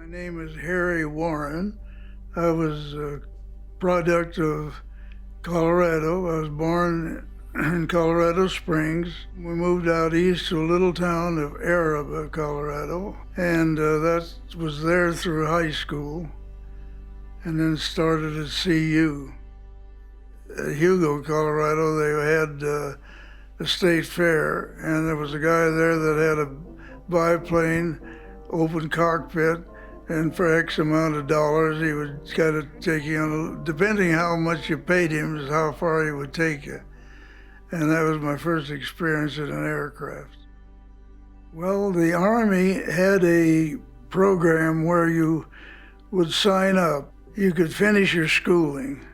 name is Harry Warren. I was a product of Colorado. I was born in Colorado Springs. We moved out east to a little town of Araba, Colorado, and that was there through high school, and then started at CU. At Hugo, Colorado, they had a state fair, and there was a guy there that had a biplane, open cockpit, and for X amount of dollars, he would kind of take you on, depending how much you paid him, is how far he would take you. And that was my first experience in an aircraft. Well, the Army had a program where you would sign up. You could finish your schooling,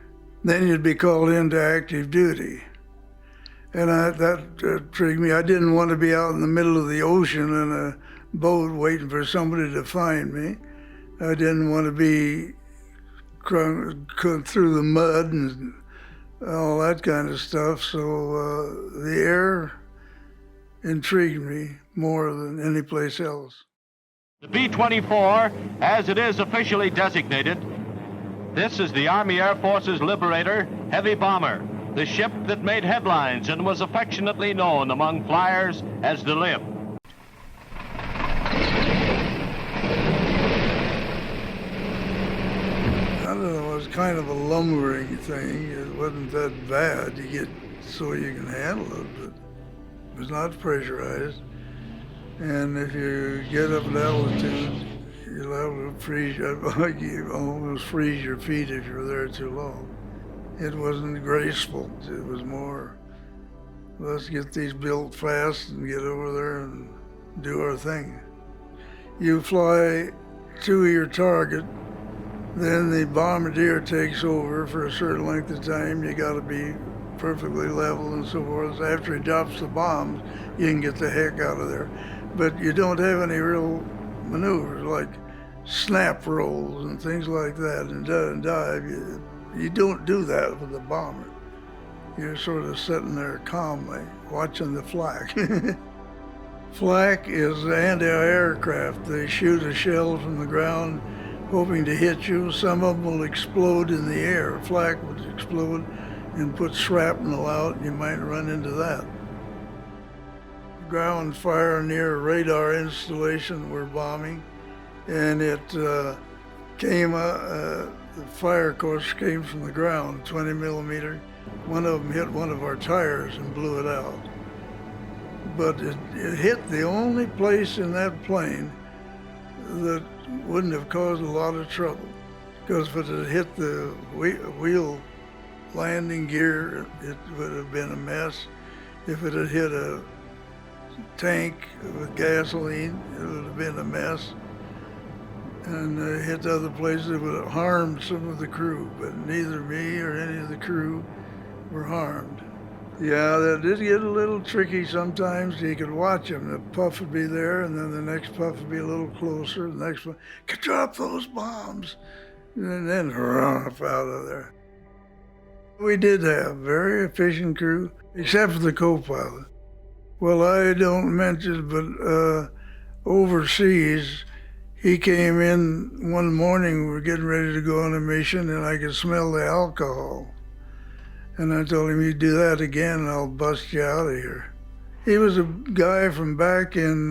then you'd be called into active duty. And that intrigued me. I didn't want to be out in the middle of the ocean in a boat waiting for somebody to find me. I didn't want to be through the mud and all that kind of stuff. So the air intrigued me more than any place else. The B-24, as it is officially designated, this is the Army Air Force's Liberator heavy bomber, the ship that made headlines and was affectionately known among flyers as the Lib. I don't know, it was kind of a lumbering thing. It wasn't that bad. You get so you can handle it, but it was not pressurized. And if you get up at altitude, you'll have to freeze, you almost freeze your feet if you're there too long. It wasn't graceful. It was more, let's get these built fast and get over there and do our thing. You fly to your target, then the bombardier takes over for a certain length of time. You got to be perfectly level and so forth. After he drops the bombs, you can get the heck out of there. But you don't have any real maneuvers like snap rolls and things like that and dive. You don't do that with a bomber. You're sort of sitting there calmly, watching the flak. Flak is anti-aircraft. They shoot a shell from the ground, hoping to hit you. Some of them will explode in the air. Flak would explode and put shrapnel out, and you might run into that. Ground fire near a radar installation we're bombing, and it came, the fire course came from the ground, 20 millimeter. One of them hit one of our tires and blew it out. But it hit the only place in that plane that wouldn't have caused a lot of trouble. Because if it had hit the wheel landing gear, it would have been a mess. If it had hit a tank with gasoline, it would have been a mess. And hit other places, it would have harmed some of the crew, but neither me or any of the crew were harmed. Yeah, that did get a little tricky sometimes. You could watch them. The puff would be there, and then the next puff would be a little closer. The next one, could drop those bombs, and then run up out of there. We did have a very efficient crew, except for the co-pilot. Well, I don't mention, but overseas, he came in one morning, we were getting ready to go on a mission, and I could smell the alcohol. And I told him, you do that again, and I'll bust you out of here. He was a guy from back in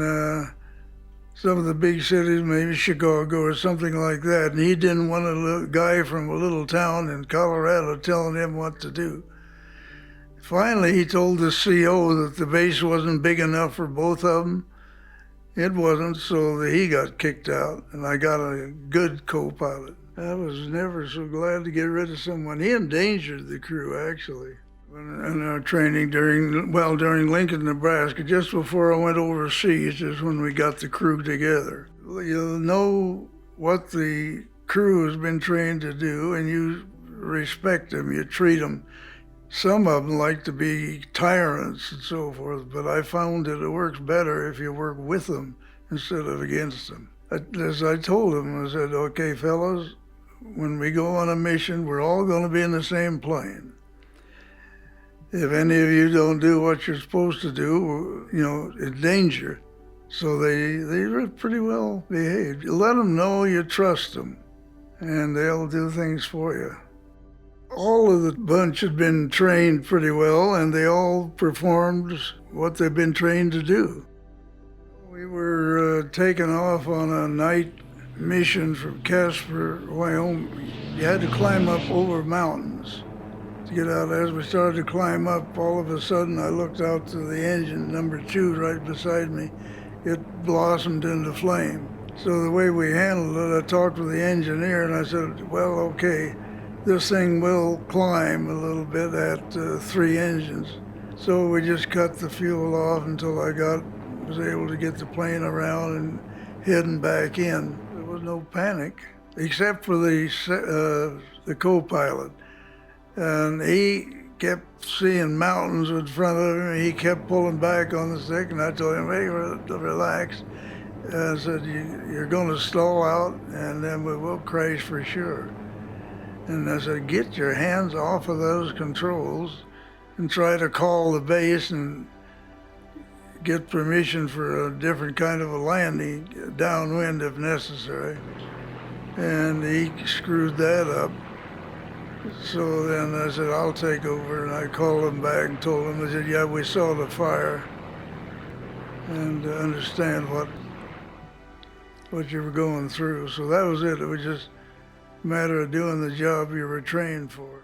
some of the big cities, maybe Chicago or something like that, and he didn't want a guy from a little town in Colorado telling him what to do. Finally, he told the CO that the base wasn't big enough for both of them. It wasn't, so he got kicked out, and I got a good co-pilot. I was never so glad to get rid of someone. He endangered the crew, actually. In our training during Lincoln, Nebraska, just before I went overseas is when we got the crew together. You'll know what the crew has been trained to do, and you respect them, you treat them. Some of them like to be tyrants and so forth, but I found that it works better if you work with them instead of against them. As I told them, I said, okay, fellas, when we go on a mission, we're all going to be in the same plane. If any of you don't do what you're supposed to do, it's danger. So they were pretty well behaved. You let them know you trust them, and they'll do things for you. All of the bunch had been trained pretty well, and they all performed what they've been trained to do. We were taken off on a night mission from Casper, Wyoming. You had to climb up over mountains to get out. As we started to climb up, all of a sudden I looked out to the engine, number 2, right beside me. It blossomed into flame. So the way we handled it, I talked with the engineer and I said, well, okay, this thing will climb a little bit at 3 engines. So we just cut the fuel off until I was able to get the plane around and heading back in. There was no panic, except for the co-pilot. And he kept seeing mountains in front of him. He kept pulling back on the stick, and I told him, hey, relax. And I said, you're going to stall out, and then we will crash for sure. And I said, get your hands off of those controls and try to call the base and get permission for a different kind of a landing, downwind if necessary. And he screwed that up. So then I said, I'll take over, and I called him back and told him, I said, yeah, we saw the fire and understand what you were going through. So that was it. It was just a matter of doing the job you were trained for.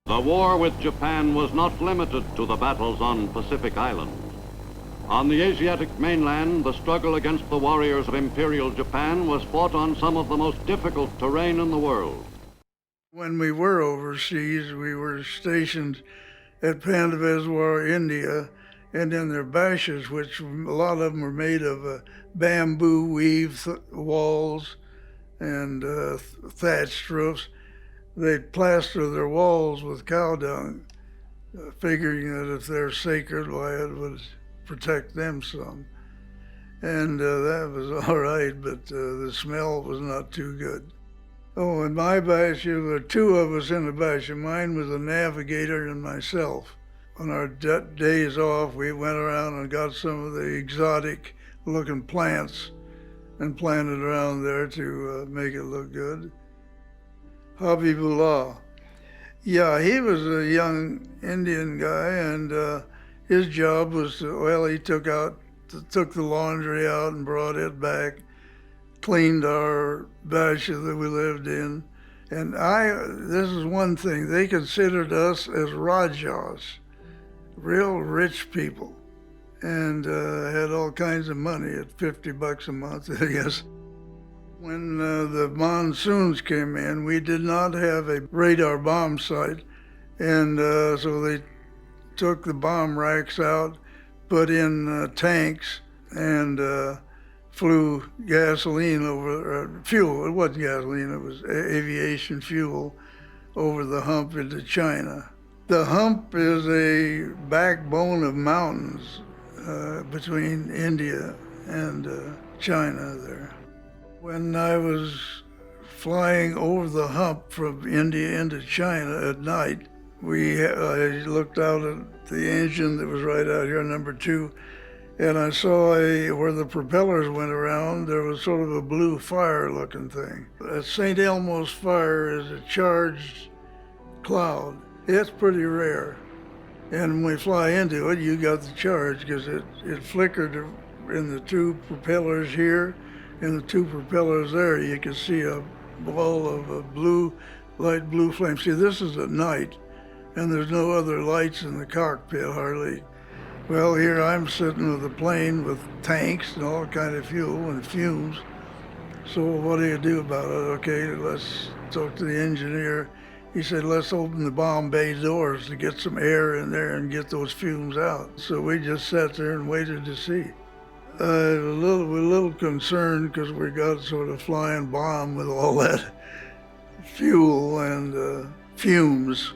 The war with Japan was not limited to the battles on Pacific Islands. On the Asiatic mainland, the struggle against the warriors of Imperial Japan was fought on some of the most difficult terrain in the world. When we were overseas, we were stationed at Pandavezwar, India, and in their bashes, which a lot of them were made of bamboo weave walls and thatched roofs. They'd plaster their walls with cow dung, figuring that if they're sacred, why it would protect them some. And that was all right, but the smell was not too good. Oh, in my bash, there were 2 of us in the bash. Mine was a navigator and myself. On our days off, we went around and got some of the exotic-looking plants and planted around there to make it look good. Habibullah. Yeah, he was a young Indian guy, and his job was he took the laundry out and brought it back, cleaned our basha that we lived in. And this is one thing, they considered us as Rajas, real rich people, and had all kinds of money at $50 a month, I guess. When the monsoons came in, we did not have a radar bomb sight, and so they took the bomb racks out, put in tanks, and flew gasoline fuel. It wasn't gasoline, it was aviation fuel over the hump into China. The hump is a backbone of mountains between India and China there. When I was flying over the hump from India into China at night, I looked out at the engine that was right out here, number 2, and I saw where the propellers went around, there was sort of a blue fire-looking thing. St. Elmo's fire is a charged cloud. It's pretty rare. And when we fly into it, you got the charge because it flickered in the 2 propellers here. In the 2 propellers there, you can see a ball of a light blue flame. See, this is at night, and there's no other lights in the cockpit, hardly. Well, here I'm sitting with a plane with tanks and all kind of fuel and fumes. So what do you do about it? Okay, let's talk to the engineer. He said, let's open the bomb bay doors to get some air in there and get those fumes out. So we just sat there and waited to see. We're a little concerned because we got sort of flying bomb with all that fuel and fumes,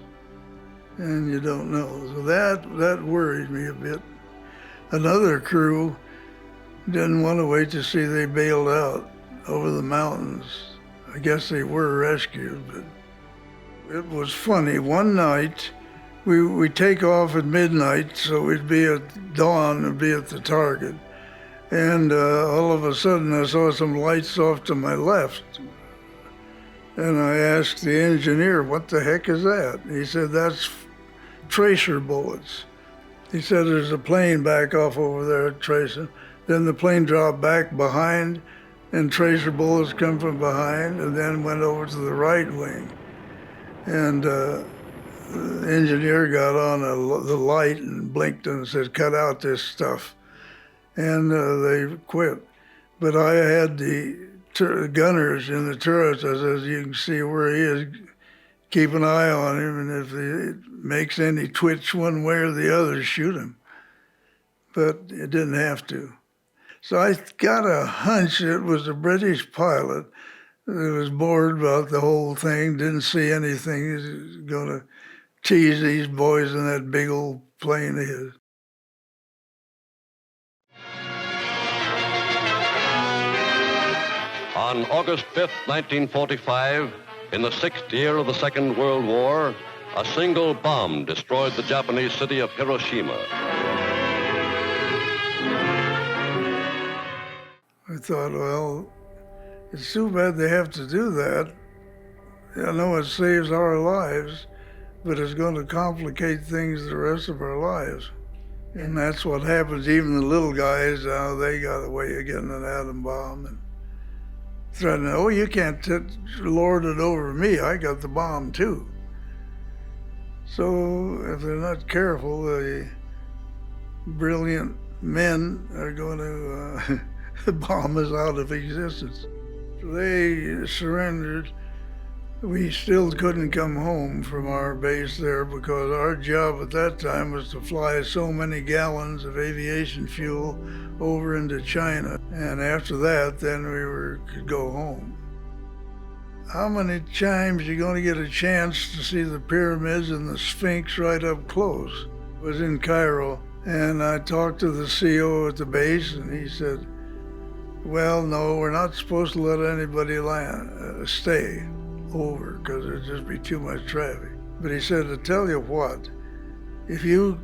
and you don't know. So that worried me a bit. Another crew didn't want to wait to see they bailed out. over the mountains. I guess they were rescued, but it was funny. One night, we take off at midnight, so we'd be at dawn and be at the target. And all of a sudden, I saw some lights off to my left. And I asked the engineer, what the heck is that? He said, that's tracer bullets. He said, there's a plane back off over there tracing. Then the plane dropped back behind, and tracer bullets come from behind, and then went over to the right wing. And the engineer got on the light and blinked and said, cut out this stuff. And they quit. But I had the gunners in the turrets. I said, you can see where he is. Keep an eye on him, and if he makes any twitch one way or the other, shoot him. But it didn't have to. So I got a hunch it was a British pilot that was bored about the whole thing, didn't see anything. He's going to tease these boys in that big old plane of his. On August 5th, 1945, in the 6th year of the Second World War, a single bomb destroyed the Japanese city of Hiroshima. I thought, well, it's too bad they have to do that. I know it saves our lives, but it's going to complicate things the rest of our lives. And that's what happens. Even the little guys, they got a way of getting an atom bomb and threatening, oh, you can't lord it over me. I got the bomb too. So if they're not careful, the brilliant men are going to bomb us out of existence. They surrendered. We still couldn't come home from our base there because our job at that time was to fly so many gallons of aviation fuel over into China. And after that, then could go home. How many times are you going to get a chance to see the pyramids and the Sphinx right up close? I was in Cairo, and I talked to the CO at the base, and he said, well, no, we're not supposed to let anybody stay over because there'd just be too much traffic. But he said, to tell you what, if you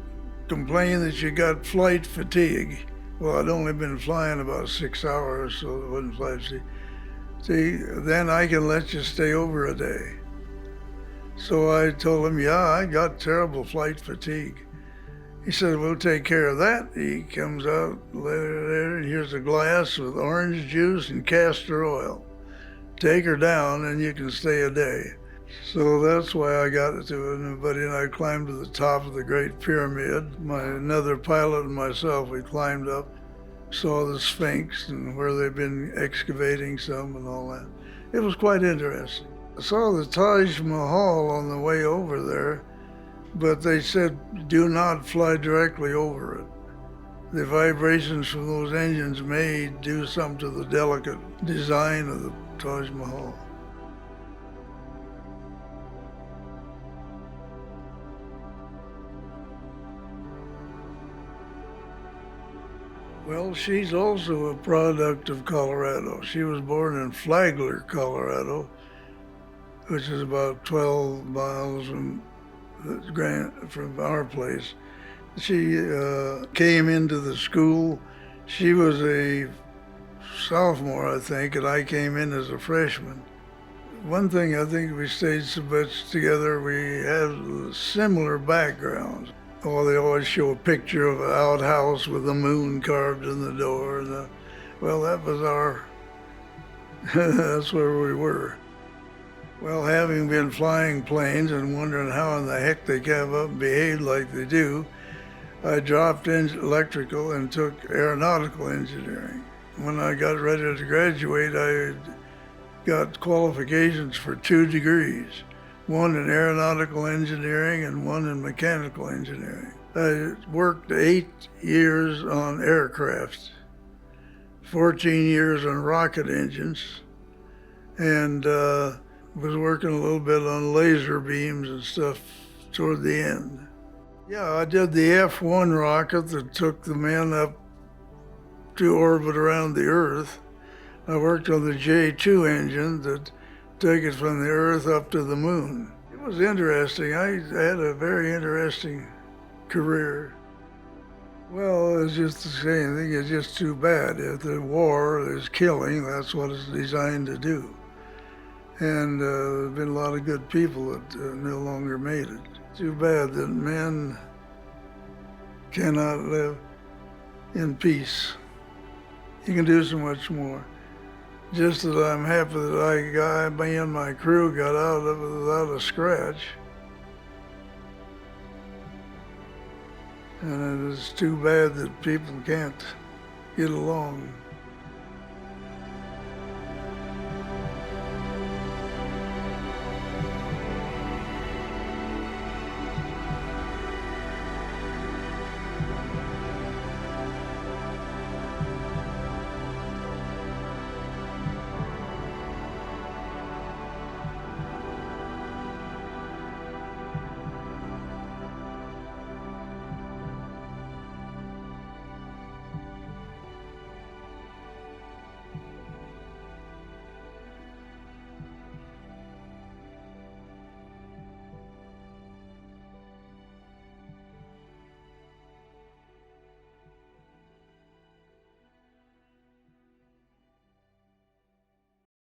complain that you got flight fatigue, well, I'd only been flying about 6 hours, so it wasn't flight fatigue. See, then I can let you stay over a day. So I told him, yeah, I got terrible flight fatigue. He said, we'll take care of that. He comes out later, and here's a glass with orange juice and castor oil. Take her down and you can stay a day. So that's why I got to it. And my buddy and I climbed to the top of the Great Pyramid. Another pilot and myself, we climbed up, saw the Sphinx and where they've been excavating some and all that. It was quite interesting. I saw the Taj Mahal on the way over there, but they said, do not fly directly over it. The vibrations from those engines may do something to the delicate design of the Taj Mahal. Well, she's also a product of Colorado. She was born in Flagler, Colorado, which is about 12 miles from our place. She came into the school. She was a sophomore, I think, and I came in as a freshman. One thing I think we stayed so much together, we had similar backgrounds. Oh, they always show a picture of an outhouse with the moon carved in the door. Well, that was that's where we were. Well, having been flying planes and wondering how in the heck they came up and behaved like they do, I dropped electrical and took aeronautical engineering. When I got ready to graduate, I got qualifications for 2 degrees, one in aeronautical engineering and one in mechanical engineering. I worked 8 years on aircraft, 14 years on rocket engines, and was working a little bit on laser beams and stuff toward the end. Yeah, I did the F-1 rocket that took the men up to orbit around the Earth. I worked on the J2 engine that take it from the Earth up to the moon. It was interesting. I had a very interesting career. Well, it's just the same thing. It's just too bad. If the war is killing, that's what it's designed to do. And there have been a lot of good people that no longer made it. Too bad that men cannot live in peace. You can do so much more. Just that I'm happy that me and my crew got out of it without a scratch. And it's too bad that people can't get along.